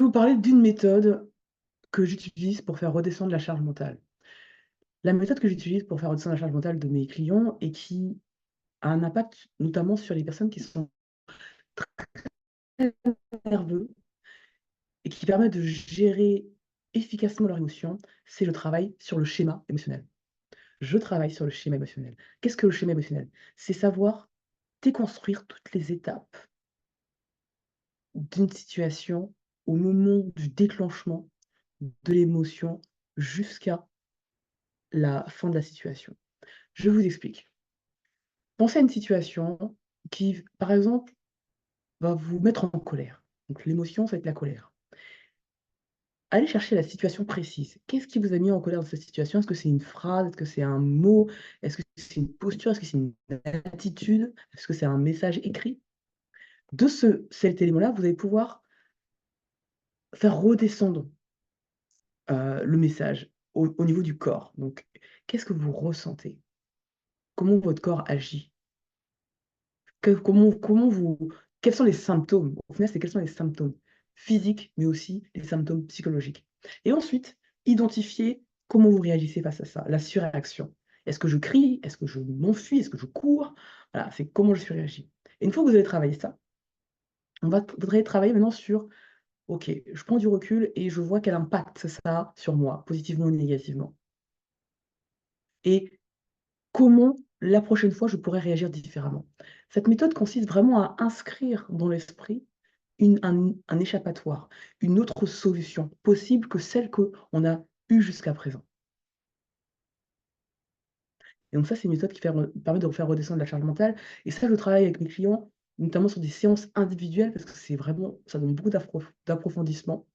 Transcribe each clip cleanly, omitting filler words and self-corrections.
vous parler d'une méthode que j'utilise pour faire redescendre la charge mentale. La méthode que j'utilise pour faire redescendre la charge mentale de mes clients et qui a un impact notamment sur les personnes qui sont très nerveux et qui permet de gérer efficacement leurs émotions, c'est le travail sur le schéma émotionnel. Je travaille sur le schéma émotionnel. Qu'est-ce que le schéma émotionnel? C'est savoir déconstruire toutes les étapes d'une situation au moment du déclenchement de l'émotion jusqu'à la fin de la situation. Je vous explique. Pensez à une situation qui, par exemple, va vous mettre en colère. Donc l'émotion, ça va être la colère. Allez chercher la situation précise. Qu'est-ce qui vous a mis en colère dans cette situation? Est-ce que c'est une phrase? Est-ce que c'est un mot? Est-ce que c'est une posture? Est-ce que c'est une attitude? Est-ce que c'est un message écrit? De cet élément-là, vous allez pouvoir faire redescendre, le message au niveau du corps. Donc, qu'est-ce que vous ressentez? Comment votre corps agit? Comment vous quels sont les symptômes? Au final, c'est quels sont les symptômes physiques, mais aussi les symptômes psychologiques. Et ensuite, identifier comment vous réagissez face à ça, la surréaction. Est-ce que je crie? Est-ce que je m'enfuis? Est-ce que je cours? Voilà, c'est comment je surréagis. Et une fois que vous avez travaillé ça, vous allez travailler maintenant sur: «OK, je prends du recul et je vois quel impact ça a sur moi, positivement ou négativement. Et comment, la prochaine fois, je pourrais réagir différemment?» Cette méthode consiste vraiment à inscrire dans l'esprit un échappatoire, une autre solution possible que celle qu'on a eue jusqu'à présent. Et donc ça, c'est une méthode qui permet de faire redescendre la charge mentale et ça, je travaille avec mes clients, notamment sur des séances individuelles parce que c'est vraiment ça donne beaucoup d'approfondissement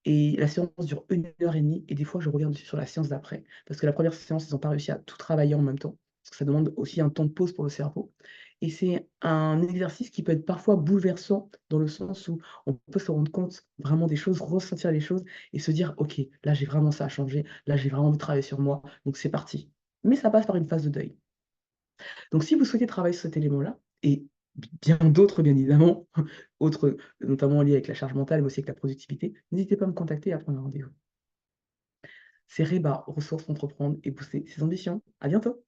et la séance dure 1 heure et demie et des fois, je reviens dessus sur la séance d'après parce que la première séance, ils ont pas réussi à tout travailler en même temps, parce que ça demande aussi un temps de pause pour le cerveau et c'est un exercice qui peut être parfois bouleversant dans le sens où on peut se rendre compte vraiment des choses, ressentir les choses et se dire: «OK, là, j'ai vraiment ça à changer, là, j'ai vraiment envie de travailler sur moi, donc c'est parti». Mais ça passe par une phase de deuil. Donc si vous souhaitez travailler sur cet élément-là et bien d'autres bien évidemment, autres notamment liés avec la charge mentale, mais aussi avec la productivité, n'hésitez pas à me contacter et à prendre un rendez-vous. C'est Reba, ressources pour entreprendre et booster ses ambitions. À bientôt.